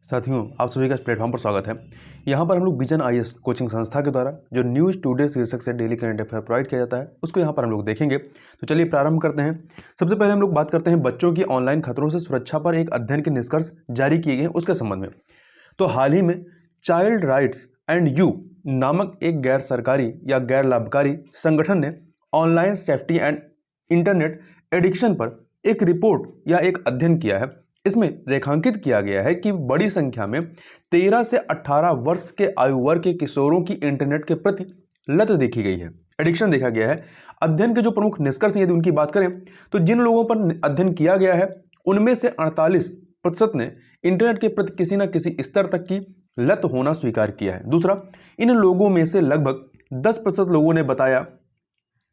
साथियों, आप सभी का इस प्लेटफॉर्म पर स्वागत है। यहाँ पर हम लोग विजन आईएएस कोचिंग संस्था के द्वारा जो न्यूज़ टुडे शीर्षक से डेली करंट अफेयर प्रोवाइड किया जाता है उसको यहाँ पर हम लोग देखेंगे। तो चलिए प्रारंभ करते हैं। सबसे पहले हम लोग बात करते हैं बच्चों की ऑनलाइन खतरों से सुरक्षा पर एक अध्ययन के निष्कर्ष जारी किए गए उसके संबंध में। तो हाल ही में चाइल्ड राइट्स एंड यू नामक एक गैर सरकारी या गैर लाभकारी संगठन ने online safety and internet addiction पर एक रिपोर्ट या एक अध्ययन किया है। इसमें रेखांकित किया गया है कि बड़ी संख्या में 13 से 18 वर्ष के आयु वर्ग के किशोरों की इंटरनेट के प्रति लत देखी गई है, एडिक्शन देखा गया है। अध्ययन के जो प्रमुख निष्कर्ष यदि उनकी बात करें तो जिन लोगों पर अध्ययन किया गया है उनमें से 48% ने इंटरनेट के प्रति किसी न किसी स्तर तक की लत होना स्वीकार किया है। दूसरा, इन लोगों में से लगभग 10% लोगों ने बताया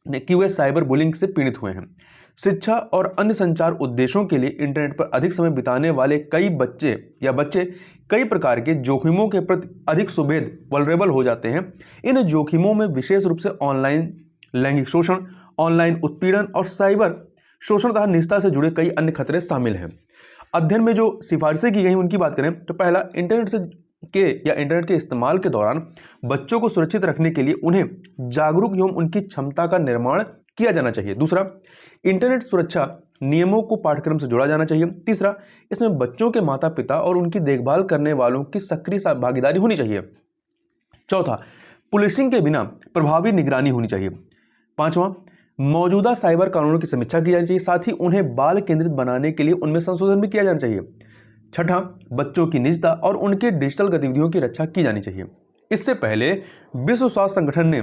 कि वे साइबर बुलिंग से पीड़ित हुए हैं। शिक्षा और अन्य संचार उद्देश्यों के लिए इंटरनेट पर अधिक समय बिताने वाले बच्चे कई प्रकार के जोखिमों के प्रति अधिक सुबेद वल्नरेबल हो जाते हैं। इन जोखिमों में विशेष रूप से ऑनलाइन लैंगिक शोषण, ऑनलाइन उत्पीड़न और साइबर शोषण तथा निजता से जुड़े कई अन्य खतरे शामिल हैं। अध्ययन में जो सिफारिशें की गई उनकी बात करें तो पहला, इंटरनेट के इस्तेमाल के दौरान बच्चों को सुरक्षित रखने के लिए उन्हें जागरूक एवं उनकी क्षमता का निर्माण किया जाना चाहिए। दूसरा, इंटरनेट सुरक्षा नियमों को पाठ्यक्रम से जोड़ा जाना चाहिए। तीसरा, इसमें बच्चों के माता पिता और उनकी देखभाल करने वालों की सक्रिय भागीदारी होनी चाहिए। चौथा, पुलिसिंग के बिना प्रभावी निगरानी होनी चाहिए। पांचवा, मौजूदा साइबर कानूनों की समीक्षा की जानी चाहिए, साथ ही उन्हें बाल केंद्रित बनाने के लिए उनमें संशोधन भी किया जाना चाहिए। छठा, बच्चों की निजता और उनके डिजिटल गतिविधियों की रक्षा की जानी चाहिए। इससे पहले विश्व स्वास्थ्य संगठन ने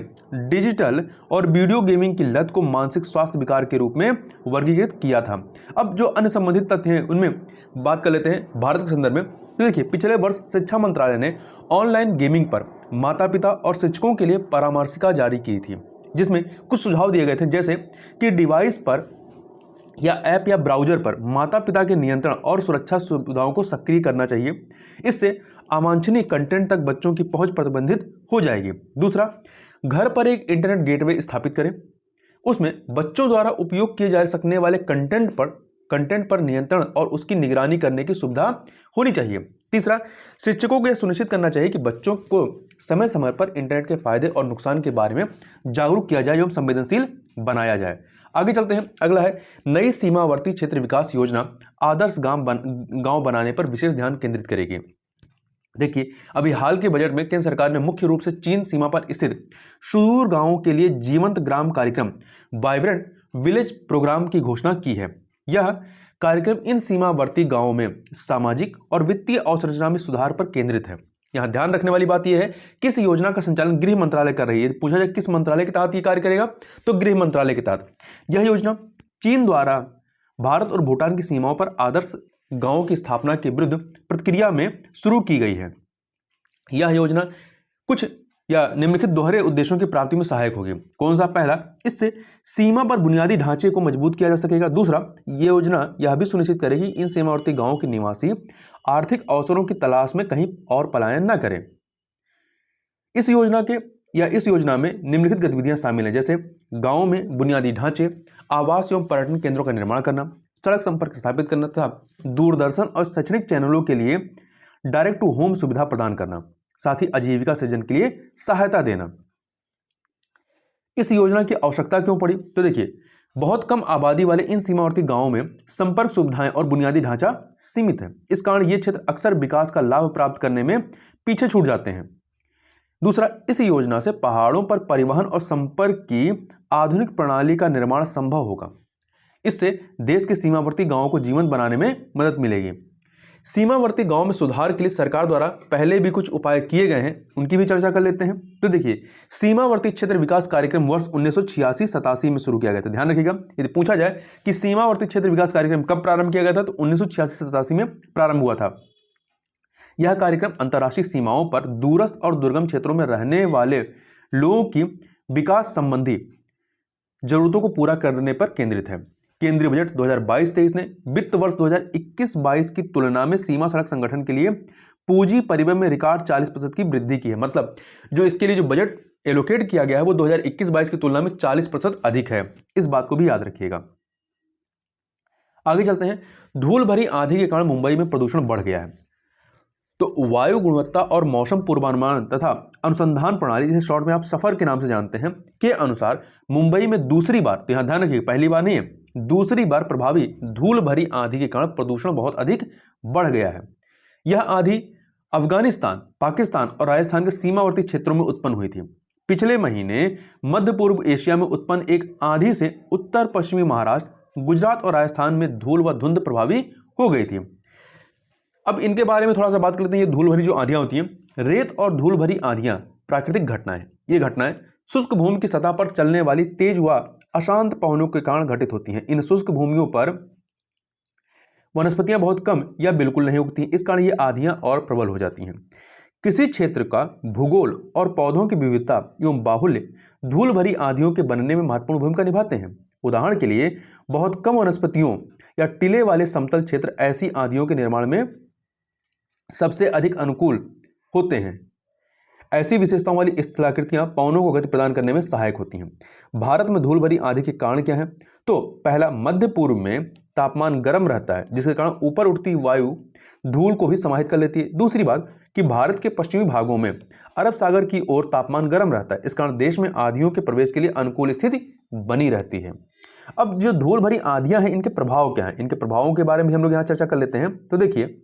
डिजिटल और वीडियो गेमिंग की लत को मानसिक स्वास्थ्य विकार के रूप में वर्गीकृत किया था। अब जो अन्य संबंधित तथ्य हैं उनमें बात कर लेते हैं भारत के संदर्भ में। तो देखिए, पिछले वर्ष शिक्षा मंत्रालय ने ऑनलाइन गेमिंग पर माता पिता और शिक्षकों के लिए परामर्शिका जारी की थी, जिसमें कुछ सुझाव दिए गए थे, जैसे कि डिवाइस पर या ऐप या ब्राउजर पर माता पिता के नियंत्रण और सुरक्षा सुविधाओं को सक्रिय करना चाहिए। इससे अवांछनीय कंटेंट तक बच्चों की पहुंच प्रतिबंधित हो जाएगी। दूसरा, घर पर एक इंटरनेट गेटवे स्थापित करें, उसमें बच्चों द्वारा उपयोग किए जा सकने वाले कंटेंट पर नियंत्रण और उसकी निगरानी करने की सुविधा होनी चाहिए। तीसरा, शिक्षकों को यह सुनिश्चित करना चाहिए कि बच्चों को समय समय पर इंटरनेट के फायदे और नुकसान के बारे में जागरूक किया जाए एवं संवेदनशील बनाया जाए। आगे चलते हैं। अगला है नई सीमावर्ती क्षेत्र विकास योजना आदर्श गांव बनाने पर विशेष ध्यान केंद्रित करेगी। देखिए, अभी हाल के बजट में केंद्र सरकार ने मुख्य रूप से चीन सीमा पर स्थित सुदूर गांवों के लिए जीवंत ग्राम कार्यक्रम वाइब्रेंट विलेज प्रोग्राम की घोषणा की है। यह कार्यक्रम इन सीमावर्ती गांवों में सामाजिक और वित्तीय अवसंरचना में सुधार पर केंद्रित है। यहां ध्यान रखने वाली बात यह है किस योजना का संचालन गृह मंत्रालय कर रही है। पूछा जाए किस मंत्रालय के तहत यह कार्य करेगा, तो गृह मंत्रालय के तहत। यह योजना चीन द्वारा भारत और भूटान की सीमाओं पर आदर्श गांवों की स्थापना के विरुद्ध प्रतिक्रिया में शुरू की गई है। यह योजना कुछ या निम्नलिखित दोहरे उद्देश्यों की प्राप्ति में सहायक होगी। कौन सा? पहला, इससे सीमा पर बुनियादी ढांचे को मजबूत किया जा सकेगा। दूसरा, यह योजना यह भी सुनिश्चित करेगी इन सीमावर्ती गांवों के निवासी आर्थिक अवसरों की तलाश में कहीं और पलायन न करें। इस योजना में निम्नलिखित गतिविधियां शामिल हैं, जैसे गांवों में बुनियादी ढांचे, आवास एवं पर्यटन केंद्रों का निर्माण करना, सड़क संपर्क स्थापित करना तथा दूरदर्शन और शैक्षणिक चैनलों के लिए डायरेक्ट टू होम सुविधा प्रदान करना, साथ ही आजीविका सृजन के लिए सहायता देना। इस योजना की आवश्यकता क्यों पड़ी? तो देखिए, बहुत कम आबादी वाले इन सीमावर्ती गांवों में संपर्क सुविधाएं और बुनियादी ढांचा सीमित है। इस कारण ये क्षेत्र अक्सर विकास का लाभ प्राप्त करने में पीछे छूट जाते हैं। दूसरा, इस योजना से पहाड़ों पर परिवहन और संपर्क की आधुनिक प्रणाली का निर्माण संभव होगा। इससे देश के सीमावर्ती गांवों को जीवंत बनाने में मदद मिलेगी। सीमावर्ती गांव में सुधार के लिए सरकार द्वारा पहले भी कुछ उपाय किए गए हैं, उनकी भी चर्चा कर लेते हैं। तो देखिए, सीमावर्ती क्षेत्र विकास कार्यक्रम वर्ष 1986-87 में शुरू किया गया था। ध्यान रखिएगा, यदि पूछा जाए कि सीमावर्ती क्षेत्र विकास कार्यक्रम कब प्रारंभ किया गया था, तो 1986-87 में प्रारंभ हुआ था। यह कार्यक्रम अंतर्राष्ट्रीय सीमाओं पर दूरस्थ और दुर्गम क्षेत्रों में रहने वाले लोगों की विकास संबंधी जरूरतों को पूरा करने पर केंद्रित है। केंद्रीय बजट 2022-23 ने वित्त वर्ष 2021-22 की तुलना में सीमा सड़क संगठन के लिए पूंजी परिवहन में रिकॉर्ड 40% की वृद्धि की है। मतलब जो इसके लिए जो बजट एलोकेट किया गया है वो 2021-22 की तुलना में 40% अधिक है। इस बात को भी याद रखिएगा। आगे चलते हैं। धूल भरी आंधी के कारण मुंबई में प्रदूषण बढ़ गया है। तो वायु गुणवत्ता और मौसम पूर्वानुमान तथा अनुसंधान प्रणाली, जिसे शॉर्ट में आप सफर के नाम से जानते हैं, के अनुसार मुंबई में दूसरी बार, तो यहां ध्यान रखिए पहली बार नहीं है, दूसरी बार प्रभावी धूल भरी आंधी के कारण प्रदूषण बहुत अधिक बढ़ गया है। यह आंधी अफगानिस्तान, पाकिस्तान और राजस्थान के सीमावर्ती क्षेत्रों में उत्पन्न हुई थी। पिछले महीने मध्य पूर्व एशिया में उत्पन्न एक आंधी से उत्तर पश्चिमी महाराष्ट्र, गुजरात और राजस्थान में धूल व धुंध प्रभावी हो गई थी। अब इनके बारे में थोड़ा सा बात कर लेते हैं। ये धूल भरी जो आंधियां होती हैं, रेत और धूल भरी आंधियां प्राकृतिक घटनाएं। ये घटनाएं शुष्क भूमि की सतह पर चलने वाली तेज व अशांत पवनों के कारण घटित होती हैं। इन शुष्क भूमियों पर वनस्पतियां बहुत कम या बिल्कुल नहीं उगती, इस कारण ये आंधियां और प्रबल हो जाती हैं। किसी क्षेत्र का भूगोल और पौधों की विविधता एवं बाहुल्य धूल भरी आंधियों के बनने में महत्वपूर्ण भूमिका निभाते हैं। उदाहरण के लिए बहुत कम वनस्पतियों या टीले वाले समतल क्षेत्र ऐसी आंधियों के निर्माण में सबसे अधिक अनुकूल होते हैं। ऐसी विशेषताओं वाली स्थलाकृतियां पवनों को गति प्रदान करने में सहायक होती हैं। भारत में धूल भरी आंधी के कारण क्या है? तो पहला, मध्य पूर्व में तापमान गर्म रहता है, जिसके कारण ऊपर उठती वायु धूल को भी समाहित कर लेती है। दूसरी बात कि भारत के पश्चिमी भागों में अरब सागर की ओर तापमान गर्म रहता है, इस कारण देश में आंधियों के प्रवेश के लिए अनुकूल स्थिति बनी रहती है। अब जो धूल भरी आंधियां हैं, इनके प्रभाव क्या हैं? इनके प्रभावों के बारे में हम लोग यहां चर्चा कर लेते हैं। तो देखिए,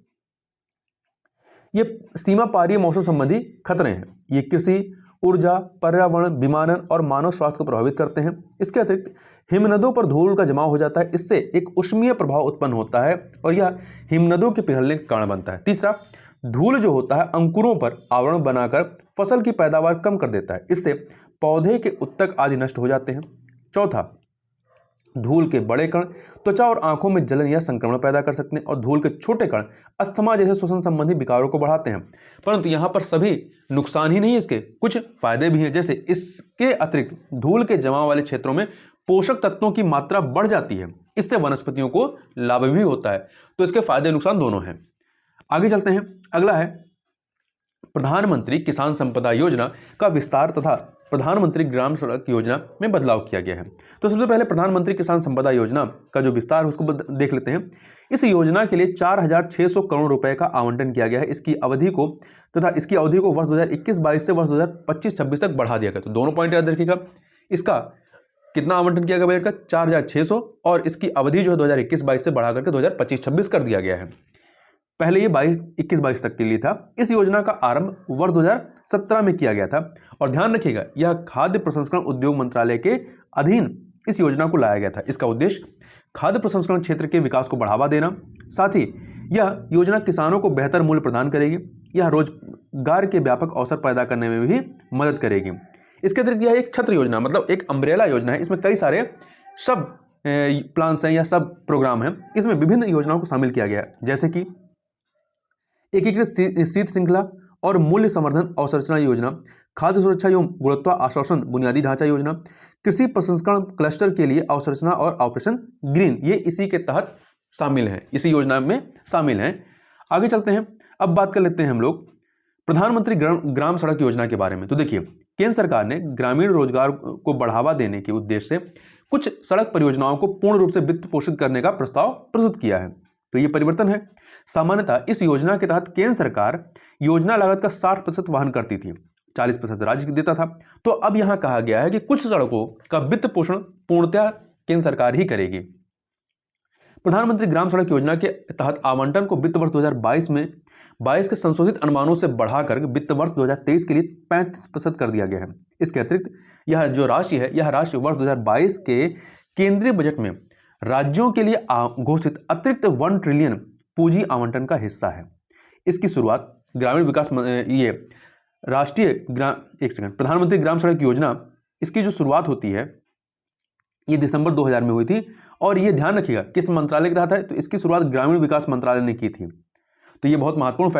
ये सीमा पारीय मौसम संबंधी खतरे हैं। ये कृषि, ऊर्जा, पर्यावरण, विमानन और मानव स्वास्थ्य को प्रभावित करते हैं। इसके अतिरिक्त हिमनदों पर धूल का जमाव हो जाता है, इससे एक उष्मीय प्रभाव उत्पन्न होता है और यह हिमनदों के पिघलने के कारण बनता है। तीसरा, धूल जो होता है अंकुरों पर आवरण बनाकर फसल की पैदावार कम कर देता है, इससे पौधे के उत्तक आदि नष्ट हो जाते हैं। चौथा, धूल के बड़े कण त्वचा और आंखों में जलन या संक्रमण पैदा कर सकते हैं और धूल के छोटे कण अस्थमा जैसे श्वसन संबंधी विकारों को बढ़ाते हैं। परंतु यहाँ पर सभी नुकसान ही नहीं है, इसके कुछ फायदे भी हैं। जैसे इसके अतिरिक्त धूल के जमाव वाले क्षेत्रों में पोषक तत्वों की मात्रा बढ़ जाती है, इससे वनस्पतियों को लाभ भी होता है। तो इसके फायदे नुकसान दोनों हैं। आगे चलते हैं। अगला है प्रधानमंत्री किसान संपदा योजना का विस्तार तथा प्रधानमंत्री ग्राम सड़क योजना में बदलाव किया गया है। तो सबसे पहले प्रधानमंत्री किसान संपदा योजना का जो विस्तार है उसको देख लेते हैं। इस योजना के लिए 4,600 करोड़ रुपए का आवंटन किया गया है। इसकी अवधि को वर्ष 2021-22 से वर्ष 2025-26 तक बढ़ा दिया गया। तो दोनों पॉइंट याद रखिएगा। इसका कितना आवंटन किया गया का 4,600 और इसकी अवधि जो है 2021-22 से बढ़ा करके 2025-26 कर दिया गया है। पहले ये 21-22 तक के लिए था। इस योजना का आरंभ वर्ष 2017 में किया गया था और ध्यान रखिएगा, यह खाद्य प्रसंस्करण उद्योग मंत्रालय के अधीन इस योजना को लाया गया था। इसका उद्देश्य खाद्य प्रसंस्करण क्षेत्र के विकास को बढ़ावा देना, साथ ही यह योजना किसानों को बेहतर मूल्य प्रदान करेगी। यह रोजगार के व्यापक अवसर पैदा करने में भी मदद करेगी। इसके अतिरिक्त यह एक छत्र योजना, मतलब एक अम्ब्रेला योजना है। इसमें कई सारे सब प्लान्स हैं या सब प्रोग्राम हैं। इसमें विभिन्न योजनाओं को शामिल किया गया है, जैसे कि एकीकृत शीत श्रृंखला और मूल्य संवर्धन अवसंरचना योजना, खाद्य सुरक्षा एवं गुणवत्ता आश्वासन बुनियादी ढांचा योजना, कृषि प्रसंस्करण क्लस्टर के लिए अवसंरचना और ऑपरेशन ग्रीन, ये इसी के तहत शामिल हैं, इसी योजना में शामिल हैं। आगे चलते हैं। अब बात कर लेते हैं हम लोग प्रधानमंत्री ग्राम सड़क योजना के बारे में। तो देखिए, केंद्र सरकार ने ग्रामीण रोजगार को बढ़ावा देने के उद्देश्य से कुछ सड़क परियोजनाओं को पूर्ण रूप से वित्त पोषित करने का प्रस्ताव प्रस्तुत किया है। तो ये परिवर्तन है। सामान्यतः इस योजना के तहत केंद्र सरकार योजना लागत का 60% वहन करती थी, 40% राज्य देता था। तो अब यहां कहा गया है कि कुछ सड़कों का वित्त पोषण पूर्णतः केंद्र सरकार ही करेगी। प्रधानमंत्री ग्राम सड़क योजना के तहत आवंटन को वित्त वर्ष 2022 के संशोधित अनुमानों से बढ़ाकर वित्त वर्ष 2023 के लिए 35% कर दिया गया है। इसके अतिरिक्त यह जो राशि है, यह राशि वर्ष 2022 के केंद्रीय बजट में राज्यों के लिए घोषित अतिरिक्त 1 ट्रिलियन पूंजी आवंटन का हिस्सा है। इसकी शुरुआत ग्रामीण विकास प्रधानमंत्री ग्राम सड़क योजना, इसकी जो शुरुआत होती है ये दिसंबर 2000 में हुई थी और ये ध्यान रखिएगा किस मंत्रालय के तहत है, तो इसकी शुरुआत ग्रामीण विकास मंत्रालय ने की थी। तो ये बहुत महत्वपूर्ण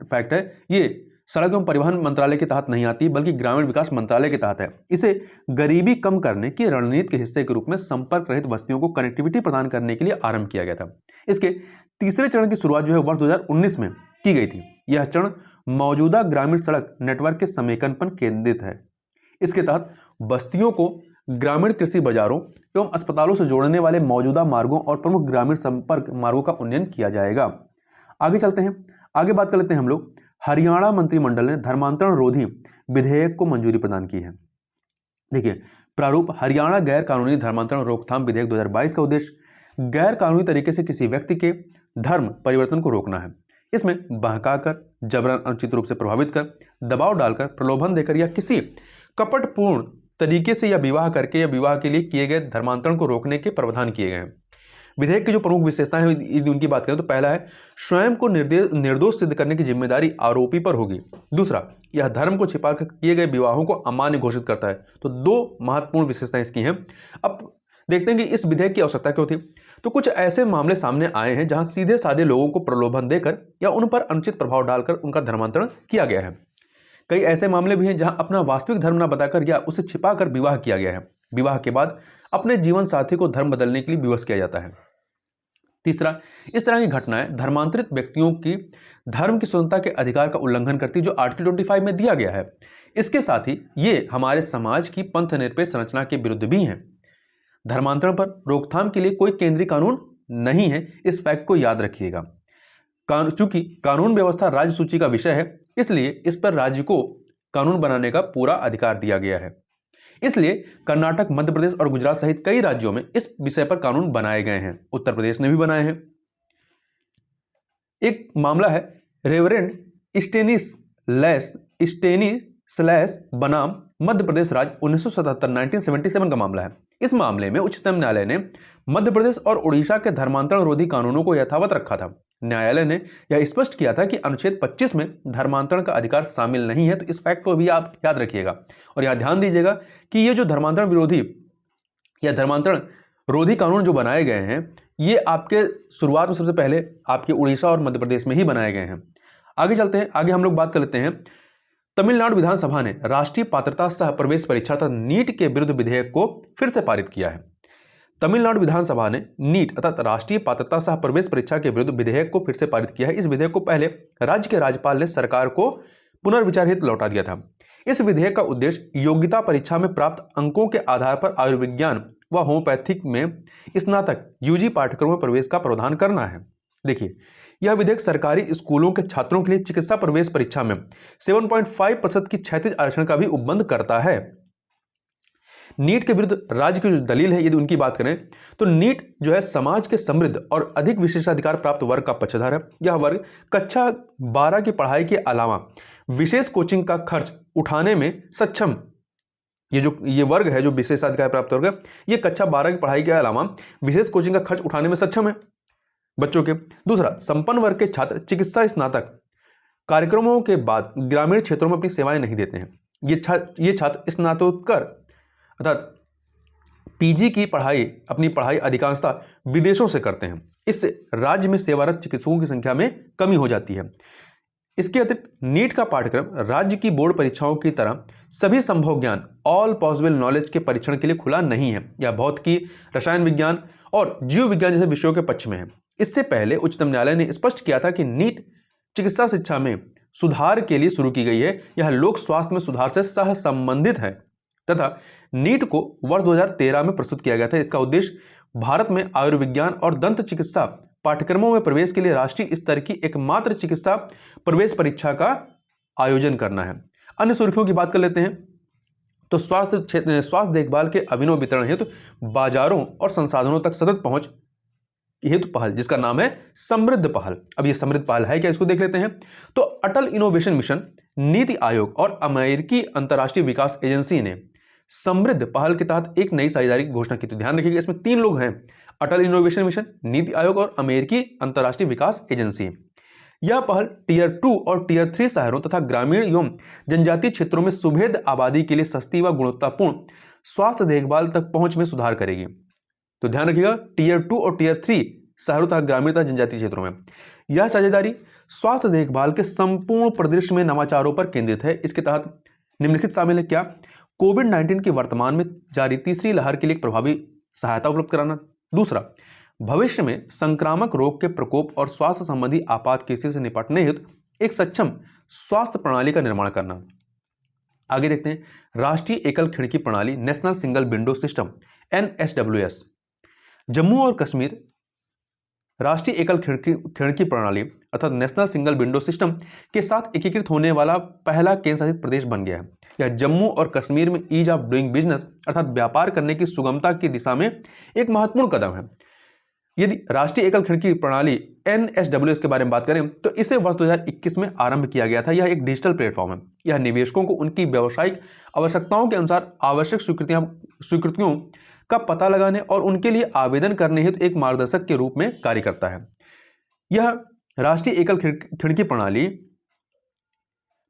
फैक्ट है। ये सड़क एवं परिवहन मंत्रालय के तहत नहीं आती बल्कि ग्रामीण विकास मंत्रालय के तहत है। इसे गरीबी कम करने की रणनीति के हिस्से के रूप में संपर्क रहित बस्तियों को कनेक्टिविटी प्रदान करने के लिए आरंभ किया गया था। इसके तीसरे चरण की शुरुआत जो है वर्ष 2019 में की गई थी। यह चरण मौजूदा ग्रामीण सड़क नेटवर्क के समेकन पर केंद्रित है। इसके तहत बस्तियों को ग्रामीण कृषि बाजारों एवं अस्पतालों से जोड़ने वाले मौजूदा मार्गों और प्रमुख ग्रामीण संपर्क मार्गों का उन्नयन किया जाएगा। आगे चलते हैं। आगे बात कर लेते हैं हम लोग हरियाणा मंत्रिमंडल ने धर्मांतरण रोधी विधेयक को मंजूरी प्रदान की है। देखिए प्रारूप, हरियाणा गैर कानूनी धर्मांतरण रोकथाम विधेयक 2022 का उद्देश्य गैर कानूनी तरीके से किसी व्यक्ति के धर्म परिवर्तन को रोकना है। इसमें बहकाकर, जबरन, अनुचित रूप से प्रभावित कर, दबाव डालकर, प्रलोभन देकर या किसी कपटपूर्ण तरीके से या विवाह करके या विवाह के लिए किए गए धर्मांतरण को रोकने के प्रावधान किए गए हैं। विधेयक की जो प्रमुख विशेषताएं हैं यदि उनकी बात करें तो पहला है, स्वयं को निर्दोष सिद्ध करने की जिम्मेदारी आरोपी पर होगी। दूसरा, यह धर्म को छिपाकर किए गए विवाहों को अमान्य घोषित करता है। तो दो महत्वपूर्ण विशेषताएं इसकी हैं। अब देखते हैं कि इस विधेयक की आवश्यकता क्यों थी। तो कुछ ऐसे मामले सामने आए हैं जहां सीधे साधे लोगों को प्रलोभन देकर या उन पर अनुचित प्रभाव डालकर उनका धर्मांतरण किया गया है। कई ऐसे मामले भी हैं जहां अपना वास्तविक धर्म न बताकर या उसे छिपाकर विवाह किया गया है। विवाह के बाद अपने जीवन साथी को धर्म बदलने के लिए विवश किया जाता है। तीसरा, इस तरह की घटनाएं धर्मांतरित व्यक्तियों की धर्म की स्वतंत्रता के अधिकार का उल्लंघन करती जो आर्टिकल 25 में दिया गया है। इसके साथ ही ये हमारे समाज की पंथ निरपेक्ष संरचना के विरुद्ध भी हैं। धर्मांतरण पर रोकथाम के लिए कोई केंद्रीय कानून नहीं है, इस फैक्ट को याद रखिएगा। चूंकि कानून व्यवस्था राज्य सूची का विषय है, इसलिए इस पर राज्य को कानून बनाने का पूरा अधिकार दिया गया है। इसलिए कर्नाटक, मध्य प्रदेश और गुजरात सहित कई राज्यों में इस विषय पर कानून बनाए गए हैं। उत्तर प्रदेश ने भी बनाए हैं। एक मामला है रेवरेंड स्टेनिस्लैस बनाम मध्य प्रदेश राज्य 1977 का मामला है। इस मामले में उच्चतम न्यायालय ने मध्य प्रदेश और उड़ीसा के धर्मांतरण रोधी कानूनों को यथावत रखा था। न्यायालय ने यह स्पष्ट किया था कि अनुच्छेद 25 में धर्मांतरण का अधिकार शामिल नहीं है। तो इस फैक्ट को भी आप याद रखिएगा और यहां ध्यान दीजिएगा कि ये जो धर्मांतरण विरोधी या धर्मांतरण रोधी कानून जो बनाए गए हैं, ये आपके शुरुआत में सबसे पहले आपके उड़ीसा और मध्य प्रदेश में ही बनाए गए हैं। आगे चलते हैं, आगे हम लोग बात कर लेते हैं। तमिलनाडु विधानसभा ने राष्ट्रीय पात्रता सह प्रवेश परीक्षा तथा नीट के विरुद्ध विधेयक को फिर से पारित किया है। तमिलनाडु विधानसभा ने नीट अर्थात राष्ट्रीय पात्रता सह प्रवेश परीक्षा के विरुद्ध विधेयक को फिर से पारित किया है। इस विधेयक को पहले राज्य के राज्यपाल ने सरकार को पुनर्विचार हेतु लौटा दिया था। इस विधेयक का उद्देश्य योग्यता परीक्षा में प्राप्त अंकों के आधार पर आयुर्विज्ञान व होम्योपैथिक में स्नातक यूजी पाठ्यक्रमों में प्रवेश का प्रावधान करना है। देखिए, यह विधेयक सरकारी स्कूलों के छात्रों के लिए चिकित्सा प्रवेश परीक्षा में 7.5% की क्षैतिज आरक्षण का भी उपबंध करता है। नीट के विरुद्ध राज्य की जो दलील है, यदि उनकी बात करें तो नीट जो है समाज के समृद्ध और अधिक विशेषाधिकार प्राप्त वर्ग का पक्षधर है। यह वर्ग कक्षा 12 की पढ़ाई के अलावा विशेष कोचिंग का खर्च उठाने में सक्षम, ये वर्ग है जो विशेषाधिकार प्राप्त वर्ग है, ये कक्षा 12 की पढ़ाई के अलावा विशेष कोचिंग का खर्च उठाने में सक्षम है बच्चों के। दूसरा, संपन्न वर्ग के छात्र चिकित्सा स्नातक कार्यक्रमों के बाद ग्रामीण क्षेत्रों में अपनी सेवाएं नहीं देते हैं। ये छात्र स्नातकोत्तर अर्थात पीजी की पढ़ाई, अपनी पढ़ाई अधिकांशतः विदेशों से करते हैं। इससे राज्य में सेवारत चिकित्सकों की संख्या में कमी हो जाती है। इसके अतिरिक्त नीट का पाठ्यक्रम राज्य की बोर्ड परीक्षाओं की तरह सभी संभव ज्ञान ऑल पॉसिबल नॉलेज के परीक्षण के लिए खुला नहीं है। यह भौतिकी, रसायन विज्ञान और जीव विज्ञान जैसे विषयों के पक्ष में है। इससे पहले उच्चतम न्यायालय ने स्पष्ट किया था कि नीट चिकित्सा शिक्षा में सुधार के लिए शुरू की गई है। यह लोक स्वास्थ्य में सुधार से सह संबंधित है तथा नीट को वर्ष 2013 में प्रस्तुत किया गया था। इसका उद्देश्य भारत में आयुर्विज्ञान और दंत चिकित्सा पाठ्यक्रमों में प्रवेश के लिए राष्ट्रीय स्तर की एकमात्र चिकित्सा प्रवेश परीक्षा का आयोजन करना है। अन्य सुर्खियों की बात कर लेते हैं तो स्वास्थ्य देखभाल के अभिनव वितरण हेतु बाजारों और संसाधनों तक सतत पहुंच हेतु पहल, जिसका नाम है समृद्ध पहल। अब ये समृद्ध पहल है क्या, इसको देख लेते हैं। तो अटल इनोवेशन मिशन, नीति आयोग और अमेरिकी अंतर्राष्ट्रीय विकास एजेंसी ने समृद्ध पहल के तहत एक नई साझेदारी की घोषणा की। तो ध्यान रखिएगा, इसमें 3 लोग हैं, अटल इनोवेशन मिशन, नीति आयोग और अमेरिकी अंतर्राष्ट्रीय विकास एजेंसी। यह पहल टियर 2 और टियर 3 शहरों तथा ग्रामीण एवं जनजातीय क्षेत्रों में सुभेद आबादी के लिए सस्ती व गुणवत्तापूर्ण स्वास्थ्य देखभाल तक पहुंच में सुधार करेगी। तो ध्यान रखिएगा, टियर 2 और टियर 3 शहरों तथा ग्रामीण तथा जनजातीय क्षेत्रों में यह साझेदारी स्वास्थ्य देखभाल के संपूर्ण परिदृश्य में नवाचारों पर केंद्रित है। इसके तहत निम्नलिखित शामिल है क्या, कोविड-19 की वर्तमान में जारी तीसरी लहर के लिए एक प्रभावी सहायता उपलब्ध कराना। दूसरा, भविष्य में संक्रामक रोग के प्रकोप और स्वास्थ्य संबंधी आपात स्थिति से निपटने हेतु एक सक्षम स्वास्थ्य प्रणाली का निर्माण करना। आगे देखते हैं, राष्ट्रीय एकल खिड़की प्रणाली, national single window system, NSWS। Jammu और कश्मीर राष्ट्रीय एकल खिड़की प्रणाली अर्थात नेशनल सिंगल विंडो सिस्टम के साथ एकीकृत होने वाला पहला केंद्र शासित प्रदेश बन गया है। यह जम्मू और कश्मीर में ईज ऑफ डूइंग बिजनेस अर्थात व्यापार करने की सुगमता की दिशा में एक महत्वपूर्ण कदम है। यदि राष्ट्रीय एकल खिड़की प्रणाली NSWS के बारे में बात करें तो इसे वर्ष 2021 में आरंभ किया गया था। यह एक डिजिटल प्लेटफॉर्म है। यह निवेशकों को उनकी व्यावसायिक आवश्यकताओं के अनुसार आवश्यक स्वीकृतियों का पता लगाने और उनके लिए आवेदन करने हेतु एक मार्गदर्शक के रूप में कार्य करता है। यह राष्ट्रीय एकल खिड़की प्रणाली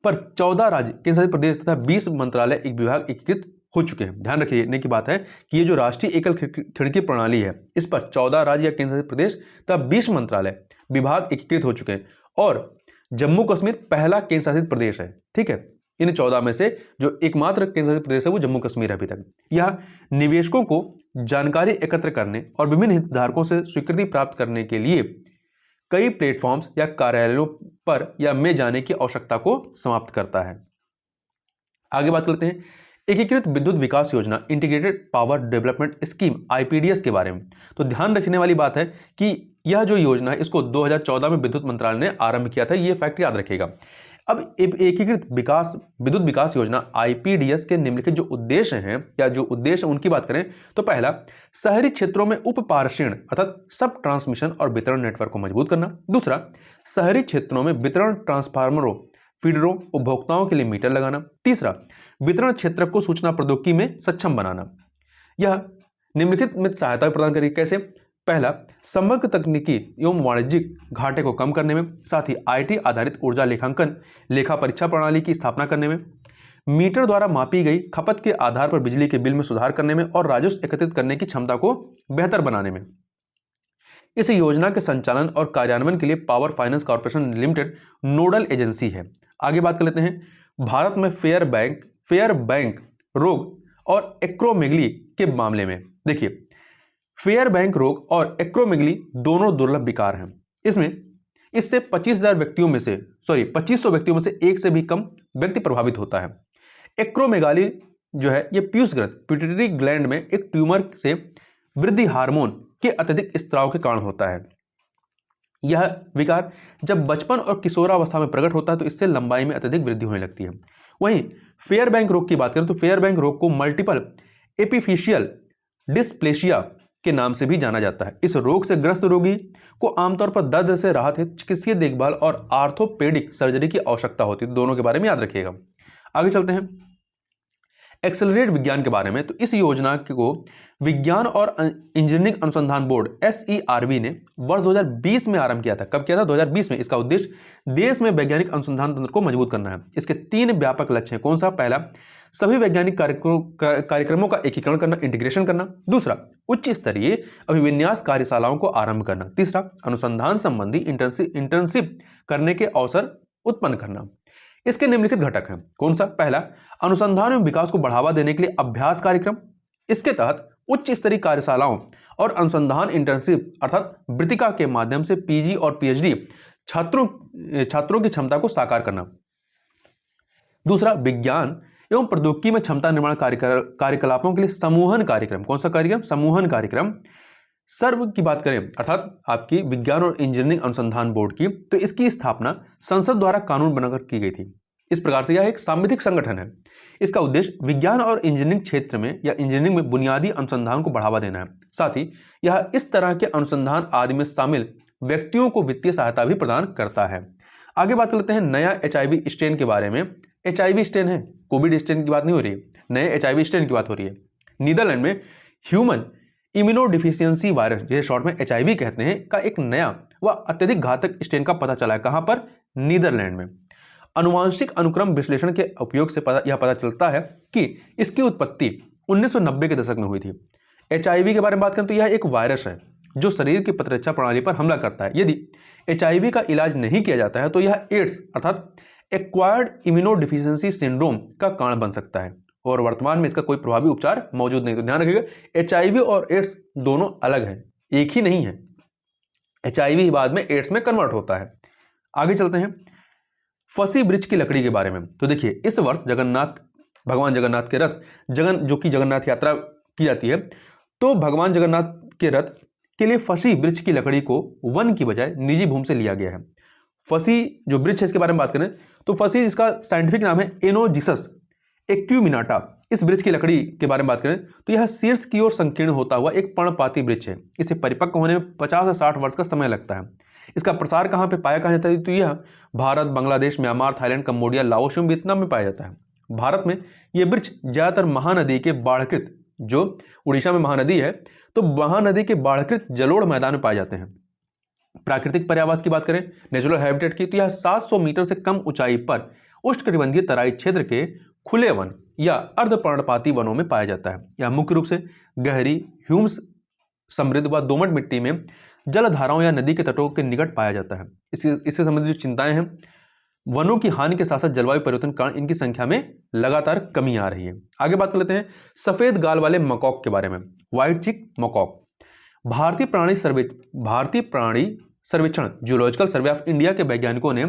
पर 14 राज्य, केंद्र शासित प्रदेश तथा 20 मंत्रालय एक विभाग एकीकृत हो चुके हैं। ध्यान रखने की बात है कि ये जो राष्ट्रीय एकल खिड़की प्रणाली है इस पर 14 राज्य या केंद्र शासित प्रदेश तथा 20 मंत्रालय विभाग एकीकृत हो चुके हैं और जम्मू कश्मीर पहला केंद्र शासित प्रदेश है। ठीक है, इन 14 में से जो एकमात्र केंद्र शासित प्रदेश है वो जम्मू कश्मीर है अभी तक। यह निवेशकों को जानकारी एकत्र करने और विभिन्न हितधारकों से स्वीकृति प्राप्त करने के लिए कई प्लेटफॉर्म्स या कार्यालयों पर या में जाने की आवश्यकता को समाप्त करता है। आगे बात करते हैं एकीकृत विद्युत विकास योजना integrated power development scheme IPDS के बारे में। तो ध्यान रखने वाली बात है कि यह जो योजना है इसको 2014 में विद्युत मंत्रालय ने आरंभ किया था। ये फैक्ट याद रखिएगा। अब एकीकृत विद्युत विकास योजना IPDS के निम्नलिखित जो उद्देश्य हैं या जो उद्देश्य उनकी बात करें तो पहला, शहरी क्षेत्रों में उप पारेषण अर्थात सब ट्रांसमिशन और वितरण नेटवर्क को मजबूत करना। दूसरा, शहरी क्षेत्रों में वितरण ट्रांसफार्मरों, फीडरों, उपभोक्ताओं के लिए मीटर लगाना। तीसरा, वितरण क्षेत्र को सूचना प्रौद्योगिकी में सक्षम बनाना। यह निम्नलिखित में सहायता प्रदान करेगी। कैसे? पहला, समग्र तकनीकी एवं वाणिज्यिक घाटे को कम करने में, साथ ही IT आधारित ऊर्जा लेखांकन लेखा परीक्षा प्रणाली की स्थापना करने में, मीटर द्वारा मापी गई खपत के आधार पर बिजली के बिल में सुधार करने में और राजस्व एकत्रित करने की क्षमता को बेहतर बनाने में। इस योजना के संचालन और कार्यान्वयन के लिए power finance corporation limited nodal agency है। आगे बात कर लेते हैं भारत में फेयर बैंक रोग और एक्रोमेगली के मामले में। देखिए, फेयर बैंक रोग और एक्रोमेगली दोनों दुर्लभ विकार हैं। इससे 2500 व्यक्तियों में से एक से भी कम व्यक्ति प्रभावित होता है। एक्रोमेगाली जो है ये पीयूष ग्रंथ पिट्यूटरी ग्लैंड में एक ट्यूमर से वृद्धि हार्मोन के अत्यधिक स्त्राव के कारण होता है। यह विकार जब बचपन और किशोरावस्था में प्रकट होता है तो इससे लंबाई में अत्यधिक वृद्धि होने लगती है। वहीं फेयर बैंक रोग की बात करें तो फेयर बैंक रोग को मल्टीपल एपिफिशियल डिस्प्लेशिया के नाम से भी जाना जाता है। इस रोग से ग्रस्त रोगी को आमतौर पर दर्द से राहत हेतु चिकित्सीय देखभाल और आर्थोपेडिक सर्जरी की आवश्यकता होती है। दोनों के बारे में याद रखिएगा। आगे चलते हैं एक्सेलरेट विज्ञान के बारे में। तो इस योजना को विज्ञान और इंजीनियरिंग अनुसंधान बोर्ड SERB ने वर्ष 2020 में आरंभ किया था। कब किया था? 2020 में। इसका उद्देश्य देश में वैज्ञानिक अनुसंधान तंत्र को मजबूत करना है। इसके 3 व्यापक लक्ष्य हैं। कौन सा? पहला, सभी वैज्ञानिक कार्यक्रमों का एकीकरण करना, इंटीग्रेशन करना। दूसरा, उच्च स्तरीय अभिविन्यास कार्यशालाओं को आरंभ करना। तीसरा, अनुसंधान संबंधी इंटर्नशिप करने के अवसर उत्पन्न करना। इसके निम्नलिखित घटक हैं। कौन सा? पहला, अनुसंधान एवं विकास को बढ़ावा देने के लिए अभ्यास कार्यक्रम। इसके तहत उच्च स्तरीय कार्यशालाओं और अनुसंधान इंटर्नशिप अर्थात वृत्तिका के माध्यम से PG और PhD छात्रों की क्षमता को साकार करना। दूसरा, विज्ञान एवं प्रौद्योगिकी में क्षमता निर्माण कार्यकलापों के लिए समूहन कार्यक्रम। कौन सा कार्यक्रम? समूहन कार्यक्रम। सर्व की बात करें अर्थात आपकी विज्ञान और इंजीनियरिंग अनुसंधान बोर्ड की, तो इसकी स्थापना संसद द्वारा कानून बनाकर की गई थी। इस प्रकार से यह एक सांविधिक संगठन है। इसका उद्देश्य विज्ञान और इंजीनियरिंग क्षेत्र में या इंजीनियरिंग में बुनियादी अनुसंधान को बढ़ावा देना है। साथ ही यह इस तरह के अनुसंधान आदि में शामिल व्यक्तियों को वित्तीय सहायता भी प्रदान करता है। आगे बात करते हैं नया HIV स्ट्रेन के बारे में। HIV स्ट्रेन है, कोविड स्ट्रेन की बात नहीं हो रही है, नए HIV स्ट्रेन की बात हो रही है। नीदरलैंड में ह्यूमन इम्यूनोडिफिशियंसी वायरस, जिसे शॉर्ट में HIV कहते हैं, का एक नया व अत्यधिक घातक स्ट्रेन का पता चला है। कहां पर? नीदरलैंड में। अनुवांशिक अनुक्रम विश्लेषण के उपयोग से यह पता चलता है कि इसकी उत्पत्ति 1990 के दशक में हुई थी। HIV के बारे में बात करें तो यह एक वायरस है जो शरीर की प्रतिरक्षा प्रणाली पर हमला करता है। यदि HIV का इलाज नहीं किया जाता है तो यह एड्स अर्थात एक्वायर्ड इम्यूनोडिफिशियंसी सिंड्रोम का कारण बन सकता है और वर्तमान में इसका कोई प्रभावी उपचार मौजूद नहीं। तो ध्यान रखिएगा, HIV और एड्स दोनों अलग हैं, एक ही नहीं है। HIV ही बाद में एड्स में कन्वर्ट होता है। आगे चलते हैं फंसी ब्रिज की लकड़ी के बारे में। तो देखिए, इस वर्ष भगवान जगन्नाथ के रथ जो कि जगन्नाथ यात्रा की जाती है, तो भगवान जगन्नाथ के रथ के लिए फंसी ब्रिज की लकड़ी को वन की बजाय निजी भूमि से लिया गया है। फसी जो वृक्ष है इसके बारे में बात करें तो फसी इसका साइंटिफिक नाम है एनोजिसस एक्यूमिनाटा। इस वृक्ष की लकड़ी के बारे में बात करें तो यह शीर्ष की ओर संकीर्ण होता हुआ एक पर्णपाती वृक्ष है। इसे परिपक्व होने में 50 से 60 वर्ष का समय लगता है। इसका प्रसार कहाँ पे पाया कहाँ जाता है तो यह Bharat, Bangladesh, Myanmar, Thailand, Cambodia, Laos एवं वियतनाम में पाया जाता है। भारत में यह वृक्ष ज्यादातर महानदी के बाढ़कृत, जो उड़ीसा में महानदी है तो महानदी के बाढ़कृत जलोढ़ मैदान में पाए जाते हैं। प्राकृतिक पर्यावास की बात करें, नेचुरल हैबिटेट की, तो यह 700 मीटर से कम ऊंचाई पर उष्णकटिबंधीय तराई क्षेत्र के खुले वन या अर्धपर्णपाती वनों में पाया जाता है। यह मुख्य रूप से गहरी ह्यूम्स समृद्ध व दोमट मिट्टी में जलधाराओं या नदी के तटों के निकट पाया जाता है। इससे संबंधित जो चिंताएं हैं, वनों की हानि के साथ साथ जलवायु परिवर्तन के कारण इनकी संख्या में लगातार कमी आ रही है। आगे बात कर लेते हैं सफेद गाल वाले मकॉक के बारे में, व्हाइट चिक मकॉक। भारतीय प्राणी सर्वेक्षण जूलॉजिकल सर्वे ऑफ इंडिया के वैज्ञानिकों ने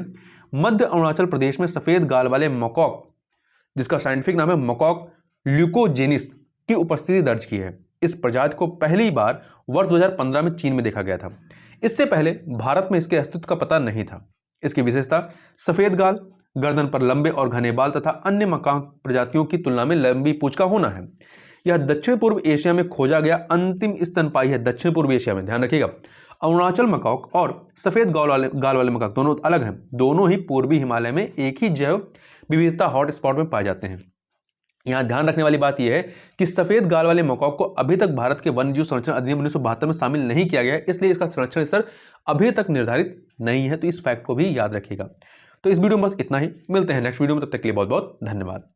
मध्य अरुणाचल प्रदेश में सफेद गाल वाले मकॉक, जिसका साइंटिफिक नाम है मकॉक ल्यूकोजेनिस, की उपस्थिति दर्ज की है। इस प्रजाति को पहली बार वर्ष 2015 में चीन में देखा गया था। इससे पहले भारत में इसके अस्तित्व का पता नहीं था। इसकी विशेषता सफेद गाल, गर्दन पर लंबे और घने बाल तथा अन्य मकॉक प्रजातियों की तुलना में लंबी पूंछ का होना है। यह दक्षिण पूर्व एशिया में खोजा गया अंतिम स्तनपायी है। दक्षिण पूर्व एशिया में, ध्यान रखिएगा, अरुणाचल मकॉक और सफेद गाल वाले मकॉक दोनों अलग हैं। दोनों ही पूर्वी हिमालय में एक ही जैव विविधता हॉट स्पॉट में पाए जाते हैं। यहाँ ध्यान रखने वाली बात यह है कि सफेद गाल वाले मकॉक को अभी तक भारत के वन्यजीव संरक्षण अधिनियम 1972 में शामिल नहीं किया गया है, इसलिए इसका संरक्षण स्तर अभी तक निर्धारित नहीं है। तो इस फैक्ट को भी याद रखिएगा। तो इस वीडियो में बस इतना ही, मिलते हैं नेक्स्ट वीडियो में, तब तक के लिए बहुत बहुत धन्यवाद।